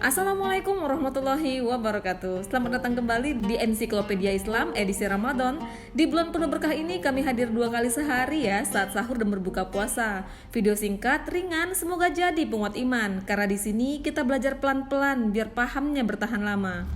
Assalamualaikum warahmatullahi wabarakatuh. Selamat datang kembali di Ensiklopedia Islam edisi Ramadan. Di bulan penuh berkah ini kami hadir 2 kali sehari ya, saat sahur dan berbuka puasa. Video singkat, ringan, semoga jadi penguat iman. Karena di sini kita belajar pelan-pelan biar pahamnya bertahan lama.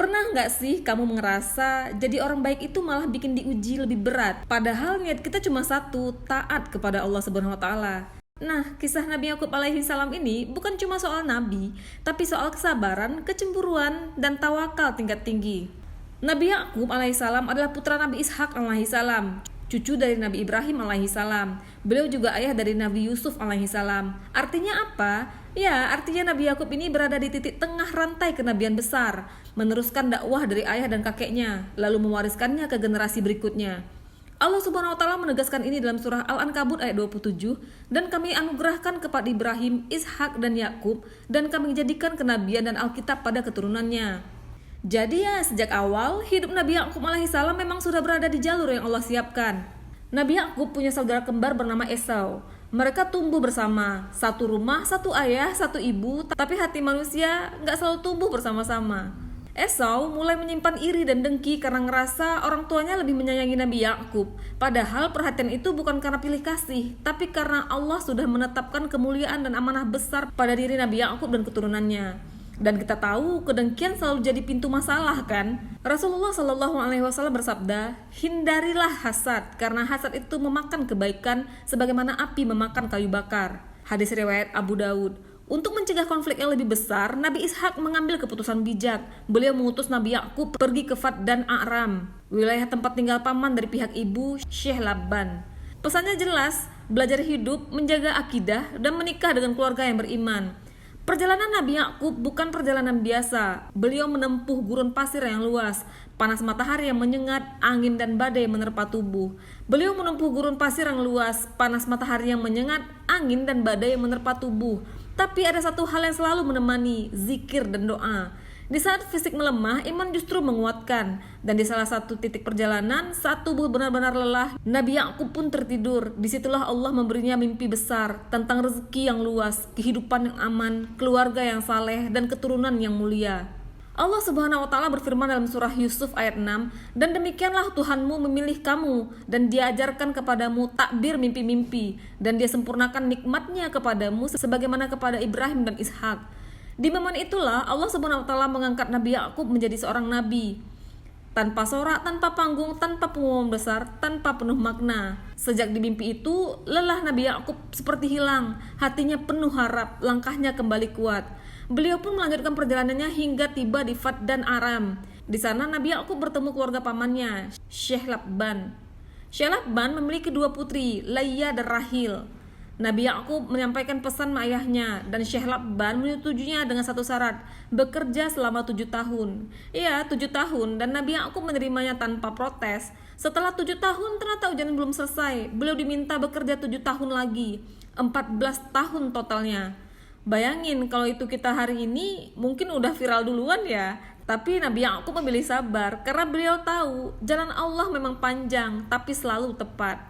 Pernah nggak sih kamu ngerasa jadi orang baik itu malah bikin diuji lebih berat? Padahal niat kita cuma satu, taat kepada Allah Subhanahu wa Ta'ala. Nah, kisah Nabi Yakub alaihi salam ini bukan cuma soal nabi, tapi soal kesabaran, kecemburuan, dan tawakal tingkat tinggi. Nabi Yakub alaihi salam adalah putra Nabi Ishak alaihi salam, cucu dari Nabi Ibrahim alaihi salam. Beliau juga ayah dari Nabi Yusuf alaihi salam. Artinya apa? Ya, artinya Nabi Yakub ini berada di titik tengah rantai kenabian besar, meneruskan dakwah dari ayah dan kakeknya, lalu mewariskannya ke generasi berikutnya. Allah Subhanahu wa Ta'ala menegaskan ini dalam surah Al-Ankabut ayat 27, dan kami anugerahkan kepada Ibrahim, Ishak, dan Yakub, dan kami jadikan kenabian dan Alkitab pada keturunannya. Jadi ya, sejak awal hidup Nabi Yakub alaihissalam memang sudah berada di jalur yang Allah siapkan. Nabi Yakub punya saudara kembar bernama Esau. Mereka tumbuh bersama, satu rumah, satu ayah, satu ibu, tapi hati manusia nggak selalu tumbuh bersama-sama. Esau mulai menyimpan iri dan dengki karena ngerasa orang tuanya lebih menyayangi Nabi Yakub. Padahal perhatian itu bukan karena pilih kasih, tapi karena Allah sudah menetapkan kemuliaan dan amanah besar pada diri Nabi Yakub dan keturunannya. Dan kita tahu kedengkian selalu jadi pintu masalah kan? Rasulullah Shallallahu Alaihi Wasallam bersabda, hindarilah hasad karena hasad itu memakan kebaikan sebagaimana api memakan kayu bakar. Hadis riwayat Abu Daud. Untuk mencegah konflik yang lebih besar, Nabi Ishak mengambil keputusan bijak. Beliau mengutus Nabi Yakub pergi ke Fad dan Aram, wilayah tempat tinggal paman dari pihak ibu, Syekh Labban. Pesannya jelas, belajar hidup, menjaga akidah, dan menikah dengan keluarga yang beriman. Perjalanan Nabi Yakub bukan perjalanan biasa. Beliau menempuh gurun pasir yang luas, panas matahari yang menyengat, angin dan badai menerpa tubuh. Beliau menempuh gurun pasir yang luas, panas matahari yang menyengat, angin dan badai yang menerpa tubuh. Tapi ada satu hal yang selalu menemani, zikir dan doa. Di saat fisik melemah, iman justru menguatkan. Dan di salah satu titik perjalanan, saat tubuh benar-benar lelah, Nabi Yakub pun tertidur. Disitulah Allah memberinya mimpi besar tentang rezeki yang luas, kehidupan yang aman, keluarga yang saleh, dan keturunan yang mulia. Allah Subhanahu wa Ta'ala berfirman dalam surah Yusuf ayat 6, dan demikianlah Tuhanmu memilih kamu, dan Dia ajarkan kepadamu takbir mimpi-mimpi, dan Dia sempurnakan nikmatnya kepadamu sebagaimana kepada Ibrahim dan Ishak. Di momen itulah Allah Subhanahu wa Ta'ala mengangkat Nabi Yakub menjadi seorang nabi. Tanpa sorak, tanpa panggung, tanpa pengumuman besar, tanpa penuh makna. Sejak di mimpi itu, lelah Nabi Yakub seperti hilang. Hatinya penuh harap, langkahnya kembali kuat. Beliau pun melanjutkan perjalanannya hingga tiba di Fad dan Aram. Di sana Nabi Yakub bertemu keluarga pamannya, Syekh Labban. Syekh Labban memiliki 2 putri, Layyah dan Rahil. Nabi Yakub menyampaikan pesan ayahnya dan Syekh Labban menyetujuinya dengan satu syarat, bekerja selama 7 tahun. Iya, 7 tahun, dan Nabi Yakub menerimanya tanpa protes. Setelah 7 tahun ternyata ujian belum selesai. Beliau diminta bekerja 7 tahun lagi, 14 tahun totalnya. Bayangin kalau itu kita hari ini mungkin udah viral duluan ya. Tapi Nabi Yakub memilih sabar karena beliau tahu jalan Allah memang panjang tapi selalu tepat.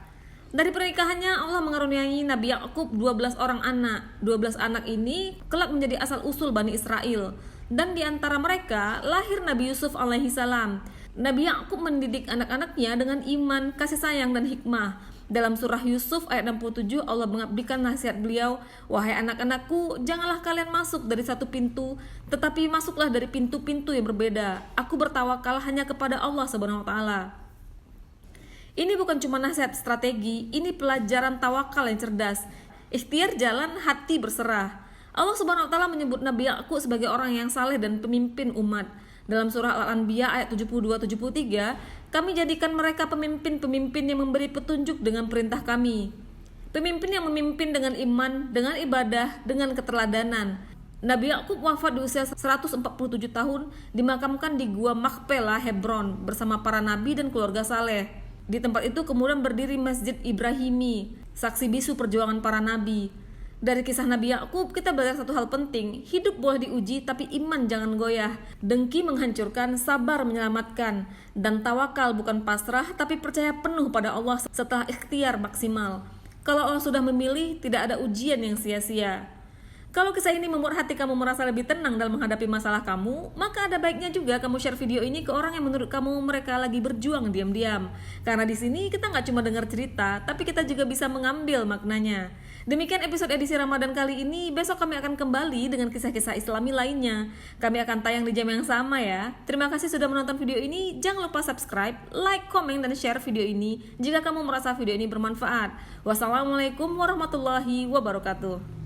Dari pernikahannya Allah mengaruniai Nabi Yakub 12 orang anak. 12 anak ini kelak menjadi asal usul Bani Israel. Dan di antara mereka lahir Nabi Yusuf alaihi salam. Nabi Yakub mendidik anak-anaknya dengan iman, kasih sayang dan hikmah. Dalam surah Yusuf ayat 67 Allah mengabdikan nasihat beliau, wahai anak-anakku, janganlah kalian masuk dari satu pintu, tetapi masuklah dari pintu-pintu yang berbeda. Aku bertawakal hanya kepada Allah Subhanahu wa Ta'ala. Ini bukan cuma nasihat strategi, ini pelajaran tawakal yang cerdas. Ikhtiar jalan, hati berserah. Allah Subhanahu wa Ta'ala menyebut Nabi Yakub sebagai orang yang saleh dan pemimpin umat. Dalam surah Al-Anbiya ayat 72-73, kami jadikan mereka pemimpin-pemimpin yang memberi petunjuk dengan perintah kami. Pemimpin yang memimpin dengan iman, dengan ibadah, dengan keteladanan. Nabi Yakub wafat di usia 147 tahun, dimakamkan di Gua Makpelah, Hebron, bersama para nabi dan keluarga saleh. Di tempat itu kemudian berdiri Masjid Ibrahimi, saksi bisu perjuangan para nabi. Dari kisah Nabi Yakub kita belajar satu hal penting, hidup boleh diuji tapi iman jangan goyah. Dengki menghancurkan, sabar menyelamatkan, dan tawakal bukan pasrah tapi percaya penuh pada Allah setelah ikhtiar maksimal. Kalau Allah sudah memilih, tidak ada ujian yang sia-sia. Kalau kisah ini membuat hati kamu merasa lebih tenang dalam menghadapi masalah kamu, maka ada baiknya juga kamu share video ini ke orang yang menurut kamu mereka lagi berjuang diam-diam. Karena di sini kita nggak cuma dengar cerita, tapi kita juga bisa mengambil maknanya. Demikian episode edisi Ramadan kali ini. Besok kami akan kembali dengan kisah-kisah Islami lainnya. Kami akan tayang di jam yang sama ya. Terima kasih sudah menonton video ini. Jangan lupa subscribe, like, komen, dan share video ini jika kamu merasa video ini bermanfaat. Wassalamualaikum warahmatullahi wabarakatuh.